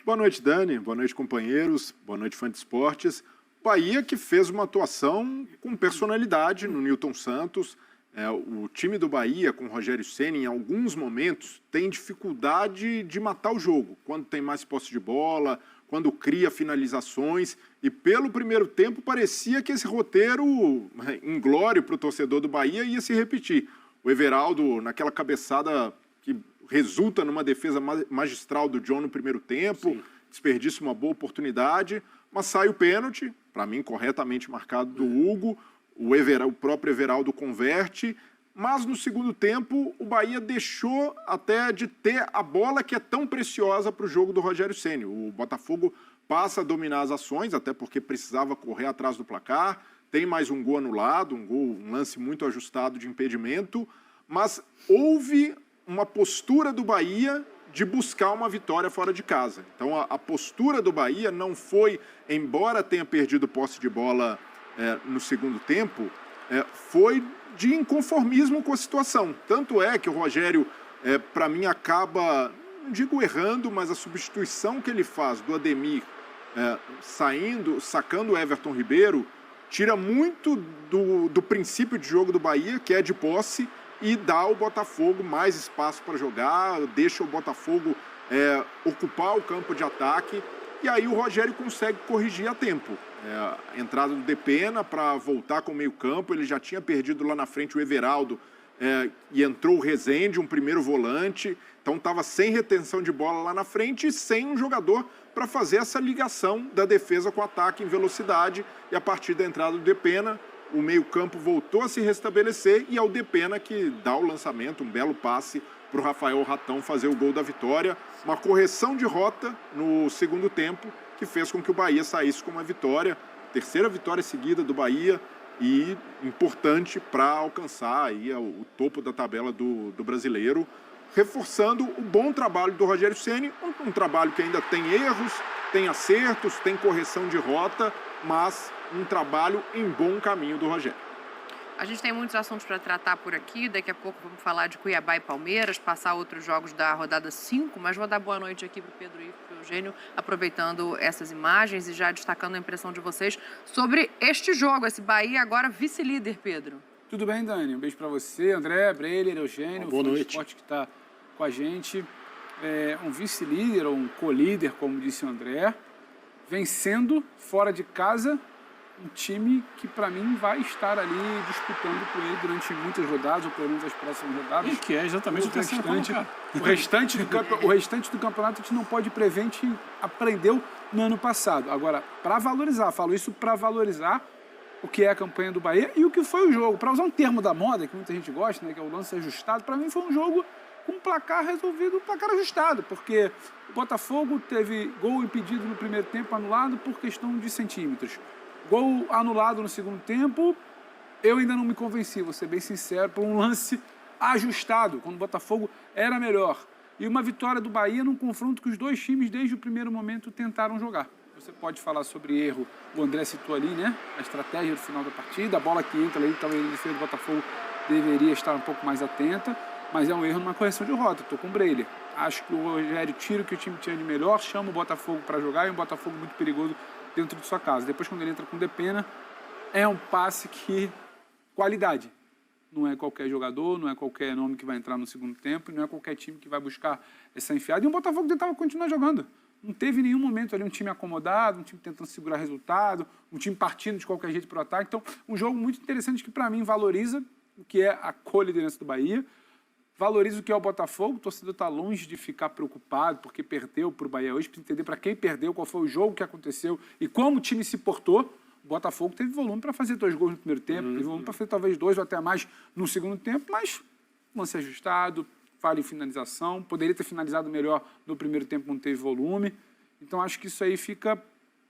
Boa noite, Dani. Boa noite, companheiros. Boa noite, fã de esportes. Bahia que fez uma atuação com personalidade no Nilton Santos. O time do Bahia, com o Rogério Ceni, em alguns momentos, tem dificuldade de matar o jogo. Quando tem mais posse de bola, quando cria finalizações. E pelo primeiro tempo, parecia que esse roteiro, inglório para o torcedor do Bahia, ia se repetir. O Everaldo, naquela cabeçada que resulta numa defesa magistral do John no primeiro tempo, sim, desperdiça uma boa oportunidade, mas sai o pênalti, para mim corretamente marcado, do Hugo, o próprio Everaldo converte, mas no segundo tempo o Bahia deixou até de ter a bola que é tão preciosa para o jogo do Rogério Ceni. O Botafogo passa a dominar as ações, até porque precisava correr atrás do placar, tem mais um gol anulado, um lance muito ajustado de impedimento, mas houve uma postura do Bahia de buscar uma vitória fora de casa. Então, a postura do Bahia não foi, embora tenha perdido posse de bola no segundo tempo, foi de inconformismo com a situação. Tanto é que o Rogério, para mim, acaba, não digo errando, mas a substituição que ele faz do Ademir sacando o Everton Ribeiro, tira muito do princípio de jogo do Bahia, que é de posse, e dá ao Botafogo mais espaço para jogar, deixa o Botafogo ocupar o campo de ataque, e aí o Rogério consegue corrigir a tempo. A entrada do Depena para voltar com o meio campo, ele já tinha perdido lá na frente o Everaldo, e entrou o Rezende, um primeiro volante, então estava sem retenção de bola lá na frente e sem um jogador para fazer essa ligação da defesa com o ataque em velocidade, e a partir da entrada do Depena, o meio-campo voltou a se restabelecer e é o Depena que dá o lançamento, um belo passe para o Rafael Ratão fazer o gol da vitória. Uma correção de rota no segundo tempo que fez com que o Bahia saísse com uma vitória. Terceira vitória seguida do Bahia e importante para alcançar aí o topo da tabela do brasileiro, reforçando o bom trabalho do Rogério Ceni, um trabalho que ainda tem erros, tem acertos, tem correção de rota, mas um trabalho em bom caminho do Rogério. A gente tem muitos assuntos para tratar por aqui. Daqui a pouco vamos falar de Cuiabá e Palmeiras, passar outros jogos da rodada 5, mas vou dar boa noite aqui para o Pedro e para o Eugênio, aproveitando essas imagens e já destacando a impressão de vocês sobre este jogo, esse Bahia agora vice-líder, Pedro. Tudo bem, Dani? Um beijo para você, André, Breiler, Eugênio, boa noite. Esporte que está com a gente. Um vice-líder ou um co-líder, como disse o André, vencendo fora de casa um time que, para mim, vai estar ali disputando com ele durante muitas rodadas, ou pelo menos as próximas rodadas. E que é exatamente o restante do campeonato a gente não pode prever, a gente aprendeu no ano passado. Agora, para valorizar, falo isso para valorizar o que é a campanha do Bahia e o que foi o jogo. Para usar um termo da moda, que muita gente gosta, né, que é o lance ajustado, para mim foi um jogo com um placar resolvido, um placar ajustado, porque o Botafogo teve gol impedido no primeiro tempo, anulado por questão de centímetros. Gol anulado no segundo tempo, eu ainda não me convenci, vou ser bem sincero, por um lance ajustado, quando o Botafogo era melhor. E uma vitória do Bahia num confronto que os dois times, desde o primeiro momento, tentaram jogar. Você pode falar sobre erro, o André citou ali, né? A estratégia do final da partida, a bola que entra ali, talvez a defesa do Botafogo deveria estar um pouco mais atenta, mas é um erro numa correção de rota. Estou com o Breiler. Acho que o Rogério tira o que o time tinha de melhor, chama o Botafogo para jogar, e um Botafogo muito perigoso dentro de sua casa. Depois, quando ele entra com o Depena, é um passe que... qualidade. Não é qualquer jogador, não é qualquer nome que vai entrar no segundo tempo, não é qualquer time que vai buscar essa enfiada. E o Botafogo tentava continuar jogando. Não teve nenhum momento ali um time acomodado, um time tentando segurar resultado, um time partindo de qualquer jeito para o ataque. Então, um jogo muito interessante que, para mim, valoriza o que é a co-liderança do Bahia, valoriza o que é o Botafogo. O torcedor está longe de ficar preocupado porque perdeu para o Bahia hoje, para entender para quem perdeu, qual foi o jogo que aconteceu e como o time se portou. O Botafogo teve volume para fazer 2 gols no primeiro tempo, teve volume para fazer talvez 2 ou até mais no segundo tempo, mas lance ajustado, falha em finalização, poderia ter finalizado melhor no primeiro tempo, não teve volume. Então acho que isso aí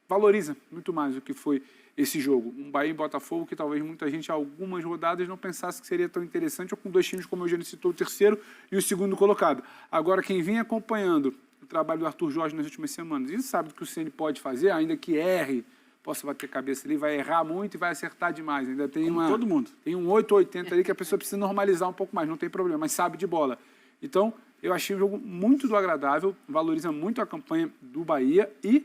valoriza muito mais o que foi esse jogo. Um Bahia e Botafogo que talvez muita gente, algumas rodadas, não pensasse que seria tão interessante, ou com 2 times, como o Eugênio citou, o terceiro e o segundo colocado. Agora, quem vem acompanhando o trabalho do Arthur Jorge nas últimas semanas e sabe do que o Ceni pode fazer, ainda que erre, possa bater cabeça ali, vai errar muito e vai acertar demais. Ainda tem todo mundo. Tem um 8 ou 80 ali que a pessoa precisa normalizar um pouco mais, não tem problema, mas sabe de bola. Então, Eu achei um jogo muito do agradável, valoriza muito a campanha do Bahia e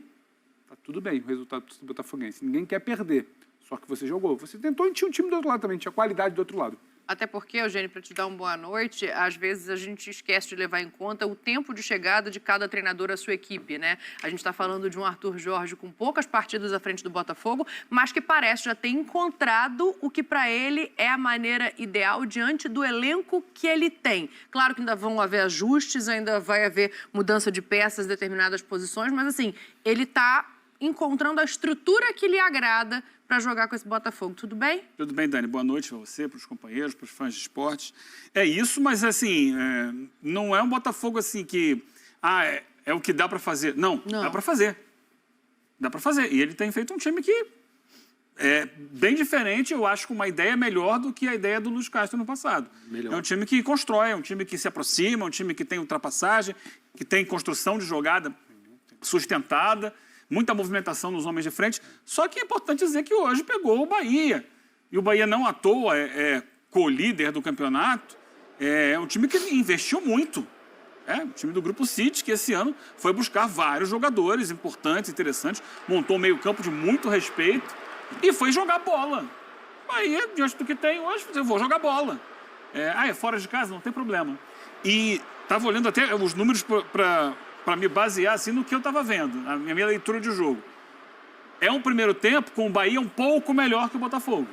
tá tudo bem o resultado do botafoguense. Ninguém quer perder, só que você jogou. Você tentou e tinha um time do outro lado também, tinha qualidade do outro lado. Até porque, Eugênio, para te dar uma boa noite, às vezes a gente esquece de levar em conta o tempo de chegada de cada treinador à sua equipe, né? A gente está falando de um Arthur Jorge com poucas partidas à frente do Botafogo, mas que parece já ter encontrado o que para ele é a maneira ideal diante do elenco que ele tem. Claro que ainda vão haver ajustes, ainda vai haver mudança de peças em determinadas posições, mas assim, ele está encontrando a estrutura que lhe agrada para jogar com esse Botafogo. Tudo bem? Tudo bem, Dani. Boa noite para você, para os companheiros, para os fãs de esportes. É isso, mas assim, não é um Botafogo assim que é o que dá para fazer. Não, dá para fazer. Dá para fazer. E ele tem feito um time que é bem diferente, eu acho, com uma ideia melhor do que a ideia do Luiz Castro no passado. Melhor. É um time que constrói, é um time que se aproxima, é um time que tem ultrapassagem, que tem construção de jogada sustentada, muita movimentação nos homens de frente, só que é importante dizer que hoje pegou o Bahia. E o Bahia não à toa é co-líder do campeonato, é um time que investiu muito. É o time do Grupo City, que esse ano foi buscar vários jogadores importantes, interessantes, montou um meio-campo de muito respeito e foi jogar bola. O Bahia, diante do que tem hoje, eu vou jogar bola. É fora de casa, não tem problema. E estava olhando até os números para me basear assim, no que eu estava vendo, a minha leitura de jogo. É um primeiro tempo com o Bahia um pouco melhor que o Botafogo.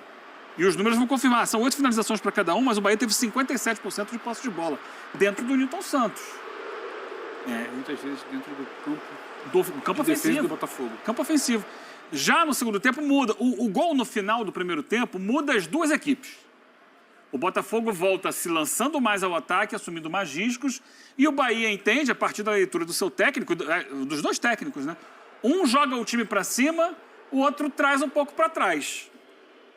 E os números vão confirmar. São 8 finalizações para cada um, mas o Bahia teve 57% de posse de bola dentro do Newton Santos. Muitas vezes dentro do campo. Do campo ofensivo. Do Botafogo. Campo ofensivo. Já no segundo tempo muda. O gol no final do primeiro tempo muda as duas equipes. O Botafogo volta se lançando mais ao ataque, assumindo mais riscos, e o Bahia entende, a partir da leitura do seu técnico, dos dois técnicos, né? Um joga o time para cima, o outro traz um pouco para trás.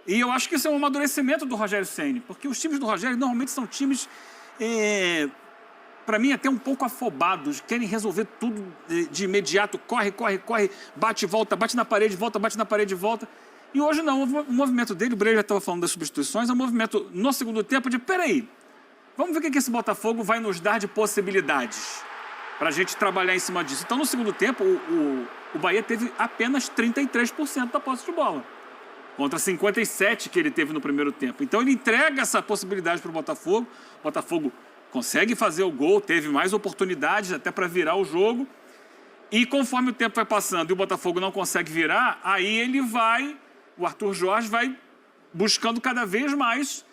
E eu acho que isso é um amadurecimento do Rogério Ceni, porque os times do Rogério normalmente são times, para mim, até um pouco afobados, querem resolver tudo de imediato, corre, bate e volta, bate na parede, volta, bate na parede e volta. E hoje não, o movimento dele, o Breyer já estava falando das substituições, é um movimento no segundo tempo de, peraí, vamos ver o que esse Botafogo vai nos dar de possibilidades para a gente trabalhar em cima disso. Então, no segundo tempo, o Bahia teve apenas 33% da posse de bola, contra 57% que ele teve no primeiro tempo. Então, ele entrega essa possibilidade para o Botafogo consegue fazer o gol, teve mais oportunidades até para virar o jogo, e conforme o tempo vai passando e o Botafogo não consegue virar, aí o Arthur Jorge vai buscando cada vez mais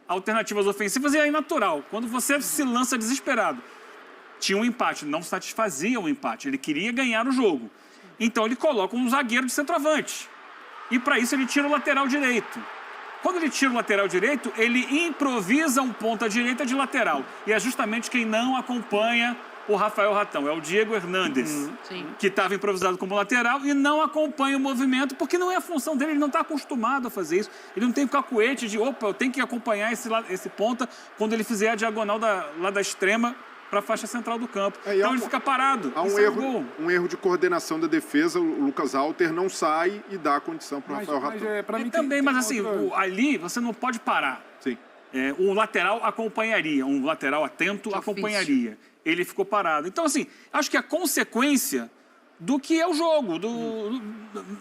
alternativas ofensivas, e aí natural, quando você se lança desesperado. Tinha um empate, não satisfazia o empate, ele queria ganhar o jogo. Então ele coloca um zagueiro de centroavante. E para isso ele tira o lateral direito. Quando ele tira o lateral direito, ele improvisa um ponta-direita de lateral. E é justamente quem não acompanha o Rafael Ratão, é o Diego Hernandes, que estava improvisado como lateral e não acompanha o movimento, porque não é a função dele, ele não está acostumado a fazer isso. Ele não tem o cacuete de, eu tenho que acompanhar esse ponta quando ele fizer a diagonal lá da extrema para a faixa central do campo. Então ele fica parado. Há um erro de coordenação da defesa, o Lucas Alter não sai e dá a condição para o Rafael Ratão. Mas assim, ali você não pode parar. Sim. Um lateral acompanharia, um lateral atento acompanharia. Ele ficou parado. Então, assim, acho que a consequência do que é o jogo,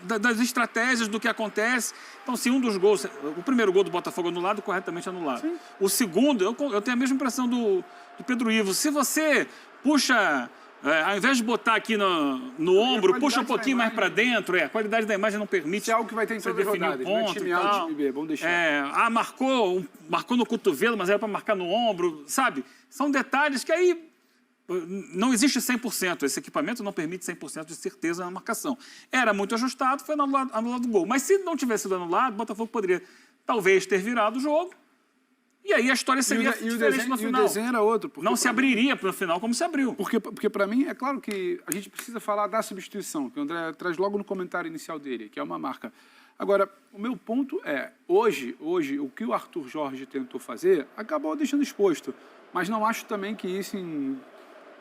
das estratégias, do que acontece. Então, se um dos gols, o primeiro gol do Botafogo anulado, corretamente anulado. Sim. O segundo, eu tenho a mesma impressão do Pedro Ivo. Se você puxa, ao invés de botar aqui no ombro, puxa um pouquinho mais para dentro, a qualidade da imagem não permite. Isso é algo que vai ter em todas as rodadas, ponto, time A, time B, vamos deixar. Marcou no cotovelo, mas era para marcar no ombro, sabe? São detalhes que aí não existe 100%, esse equipamento não permite 100% de certeza na marcação. Era muito ajustado, foi anulado o gol. Mas se não tivesse sido anulado, o Botafogo poderia talvez ter virado o jogo, e aí a história seria diferente no final. E o desenho era outro. Não se abriria no final como se abriu. Porque para mim, é claro que a gente precisa falar da substituição, que o André traz logo no comentário inicial dele, que é uma marca. Agora, o meu ponto é, hoje, o que o Arthur Jorge tentou fazer, acabou deixando exposto. Mas não acho também que isso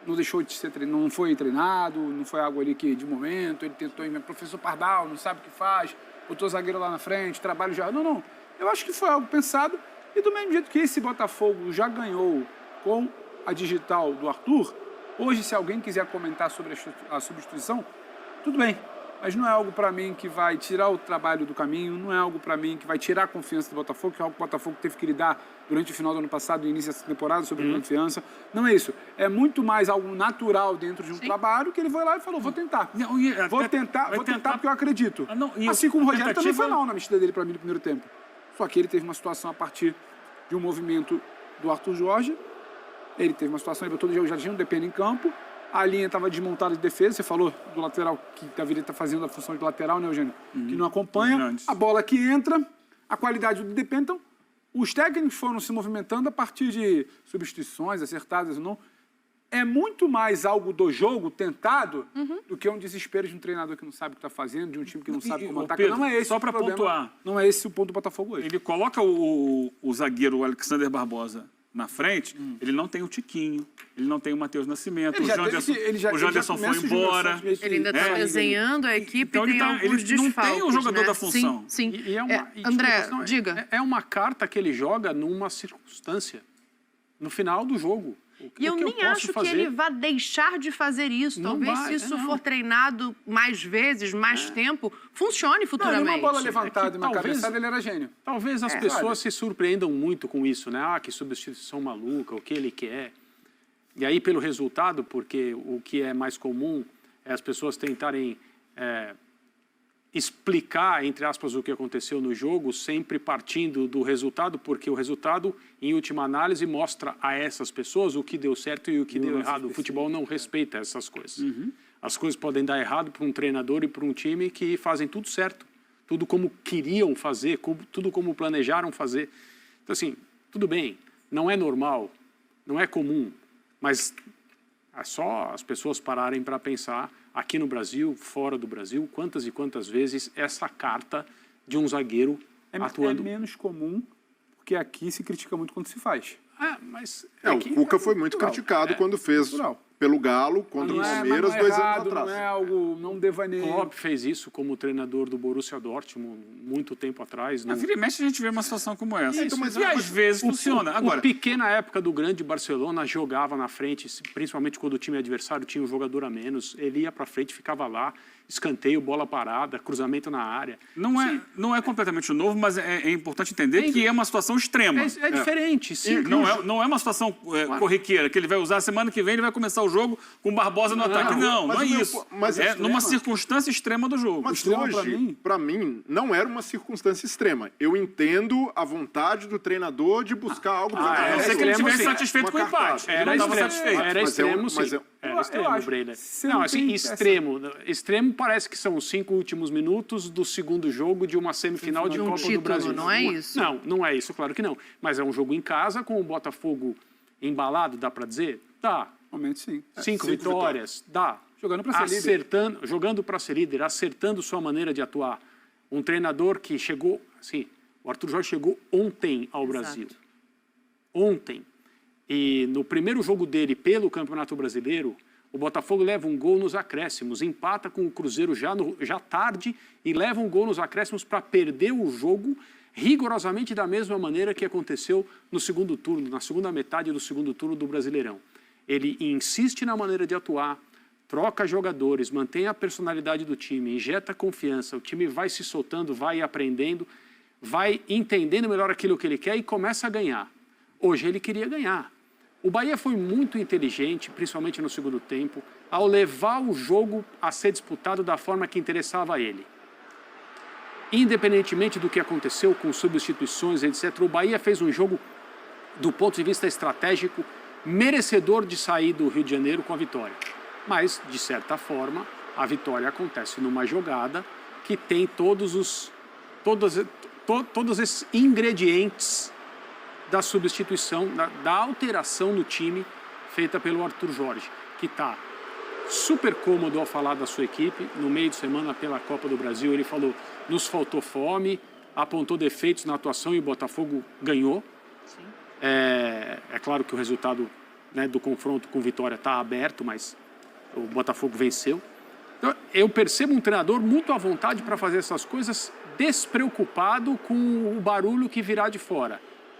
não deixou de ser treinado, não foi treinado, não foi algo ali que, de momento, ele tentou, professor Pardal, não sabe o que faz, botou zagueiro lá na frente, trabalho já... Não. Eu acho que foi algo pensado, e do mesmo jeito que esse Botafogo já ganhou com a digital do Arthur, hoje, se alguém quiser comentar sobre a substituição, tudo bem. Mas não é algo para mim que vai tirar o trabalho do caminho, não é algo para mim que vai tirar a confiança do Botafogo, que é algo que o Botafogo teve que lidar durante o final do ano passado e início dessa temporada sobre confiança. Não é isso. É muito mais algo natural dentro de um trabalho que ele foi lá e falou, vou tentar. Vou tentar porque eu acredito. Assim como o Rogério também foi mal na mexida dele para mim no primeiro tempo. Só que ele teve uma situação a partir de um movimento do Arthur Jorge. Ele teve uma situação, ele botou o jogo, já tinha um DP em campo. A linha estava desmontada de defesa. Você falou do lateral que deveria estar fazendo a função de lateral, né, Eugênio? Que não acompanha. A bola que entra, a qualidade do DP. Então, os técnicos foram se movimentando a partir de substituições acertadas ou não. É muito mais algo do jogo tentado do que um desespero de um treinador que não sabe o que está fazendo, de um time que não sabe como atacar. Pedro, Não é esse só o para problema. pontuar. Não é esse o ponto do Botafogo hoje. Ele coloca o zagueiro Alexander Barbosa na frente, ele não tem o Tiquinho, ele não tem o Matheus Nascimento, o Janderson foi embora. Ele ainda está desenhando a equipe Então, e tem alguns ele não tem o jogador né? da função. Sim. E André, diga. É uma carta que ele joga numa circunstância, no final do jogo. E eu nem acho que ele vá deixar de fazer isso. Talvez se isso for treinado mais vezes, mais tempo, funcione futuramente. Uma bola levantada e uma talvez- cabeçada, ele era gênio. Talvez as pessoas se surpreendam muito com isso, né? Ah, que substituição maluca, o que ele quer. E aí, pelo resultado, porque o que é mais comum é as pessoas tentarem explicar, entre aspas, o que aconteceu no jogo, sempre partindo do resultado, porque o resultado, em última análise, mostra a essas pessoas o que deu certo e o que deu errado. O futebol não respeita essas coisas. As coisas podem dar errado para um treinador e para um time que fazem tudo certo, tudo como queriam fazer, tudo como planejaram fazer. Então, assim, tudo bem, não é normal, não é comum, mas é só as pessoas pararem para pensar aqui no Brasil, fora do Brasil, quantas e quantas vezes essa carta de um zagueiro atuando... É menos comum, porque aqui se critica muito quando se faz. Mas o Cuca foi muito criticado quando fez pelo Galo, contra o Palmeiras, 2 anos atrás. Não é algo, não devaneio. Klopp fez isso como treinador do Borussia Dortmund muito tempo atrás. Na vira e mexe a gente vê uma situação como essa. Então, mas- e às vezes funciona. Agora, O Piqué, na época do grande Barcelona, jogava na frente, principalmente quando o time adversário tinha um jogador a menos. Ele ia para frente, ficava lá, escanteio, bola parada, cruzamento na área. não é completamente novo, mas é importante entender que é uma situação extrema. É diferente, sim. Não é uma situação corriqueira, que ele vai usar semana que vem, ele vai começar o jogo com o Barbosa no ataque. Não mas é o meu- isso. mas É extrema. numa circunstância extrema do jogo. Mas Extrema hoje, para mim, não era uma circunstância extrema. Eu entendo a vontade do treinador de buscar algo para A não ser que ele estivesse satisfeito com o empate. Ele não estava satisfeito. Era Mas extremo, mas sim. Era extremo, acho Breiner. que Não, assim, tem extremo parece que são os 5 últimos minutos do segundo jogo de uma semifinal de De um Copa título, do Brasil. não é isso? Não é isso, claro que não. Mas é um jogo em casa, com o Botafogo embalado, dá para dizer? Dá. Realmente, sim. 5 vitórias, dá. Jogando para ser líder. Jogando para ser líder, acertando sua maneira de atuar. Um treinador que chegou, assim, o Arthur Jorge chegou ontem ao Brasil. Ontem. E no primeiro jogo dele pelo Campeonato Brasileiro, o Botafogo leva um gol nos acréscimos, empata com o Cruzeiro já tarde e leva um gol nos acréscimos para perder o jogo rigorosamente da mesma maneira que aconteceu no segundo turno, na segunda metade do segundo turno do Brasileirão. Ele insiste na maneira de atuar, troca jogadores, mantém a personalidade do time, injeta confiança, o time vai se soltando, vai aprendendo, vai entendendo melhor aquilo que ele quer e começa a ganhar. Hoje ele queria ganhar. O Bahia foi muito inteligente, principalmente no segundo tempo, ao levar o jogo a ser disputado da forma que interessava a ele. Independentemente do que aconteceu com substituições, etc., o Bahia fez um jogo, do ponto de vista estratégico, merecedor de sair do Rio de Janeiro com a vitória. Mas, de certa forma, a vitória acontece numa jogada que tem todos esses ingredientes da substituição, da alteração no time feita pelo Arthur Jorge, que está super cômodo ao falar da sua equipe. No meio de semana, pela Copa do Brasil, ele falou, nos faltou fome, apontou defeitos na atuação e o Botafogo ganhou. Sim. É claro que o resultado, né, do confronto com Vitória está aberto, mas o Botafogo venceu. Então, eu percebo um treinador muito à vontade para fazer essas coisas, despreocupado com o barulho que virá de fora.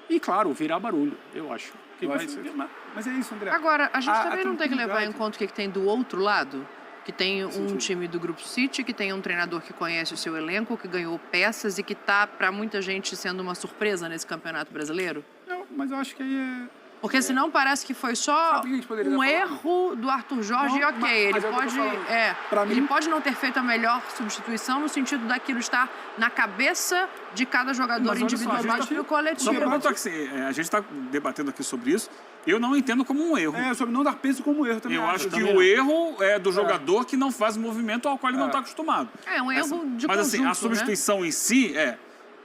E, claro, virá barulho, eu acho. que Eu vai acho ser... mas é isso, André. Agora, a gente também não tem que levar em tranquilidade. conta o que tem do outro lado? Que tem um time do Grupo City, que tem um treinador que conhece o seu elenco, que ganhou peças e que está, para muita gente, sendo uma surpresa nesse Campeonato Brasileiro? Mas eu acho que aí é... Porque senão parece que foi só Sabe o que a gente poderia um estar falando? erro do Arthur Jorge, Não, e ok, mas ele é o que eu tô pode, falando. Pra ele mim- pode não ter feito a melhor substituição no sentido daquilo estar na cabeça de cada jogador Mas olha só, a individualmente gente- e o coletivo. Só para botar que a gente está debatendo aqui sobre isso, eu não entendo como um erro. Sobre não dar peso como erro também. Eu acho que também o erro é do jogador que não faz o movimento ao qual ele não está acostumado. É um erro de Mas assim, conjunto, a substituição em si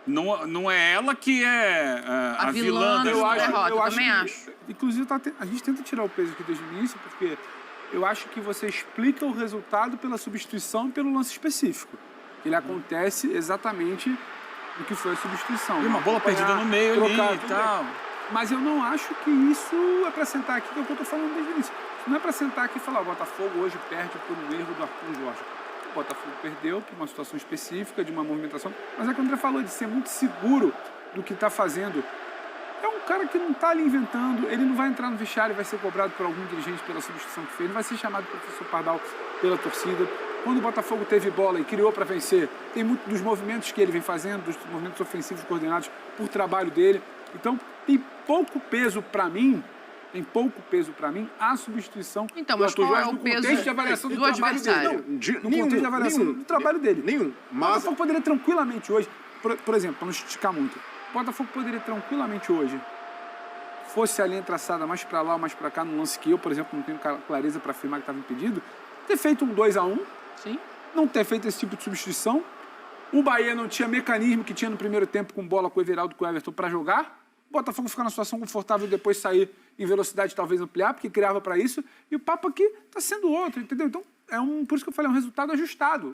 não é ela que é a vilã da da história. derrota. Eu também que- acho. Inclusive, a gente tenta tirar o peso aqui desde o início, porque eu acho que você explica o resultado pela substituição e pelo lance específico. Ele acontece exatamente no que foi a substituição. E uma bola perdida no meio ali trocar, e tudo tal. bem. Mas eu não acho que isso é para sentar aqui, que é o que eu estou falando desde o início. Não é para sentar aqui e falar, o Botafogo hoje perde por um erro do Arthur Jorge. O Botafogo perdeu por uma situação específica, de uma movimentação, mas é o que o André falou, de ser muito seguro do que está fazendo. É um cara que não está ali inventando, ele não vai entrar no vestiário e vai ser cobrado por algum dirigente pela substituição que fez, ele vai ser chamado de professor Pardal pela torcida. Quando o Botafogo teve bola e criou para vencer, tem muito dos movimentos que ele vem fazendo, dos movimentos ofensivos coordenados por trabalho dele. Então, tem pouco peso para mim, a substituição Então, do mas Arthur qual é Jorge o no peso contexto de avaliação do do trabalho adversário? dele. Não, de- No nenhum, contexto de avaliação nenhum, do trabalho dele. nenhum. O Mas Botafogo poderia tranquilamente hoje, por exemplo, para não esticar muito, o Botafogo poderia tranquilamente hoje, fosse a linha traçada mais para lá ou mais para cá, num lance que eu, por exemplo, não tenho clareza para afirmar que estava impedido, ter feito um 2-1, Sim. não ter feito esse tipo de substituição. O Bahia não tinha mecanismo que tinha no primeiro tempo com bola com o Everaldo e com o Everton para jogar. O Botafogo ficar na situação confortável e depois sair em velocidade, talvez ampliar, porque criava para isso. E o papo aqui está sendo outro, entendeu? Então, por isso que eu falei, é um resultado ajustado.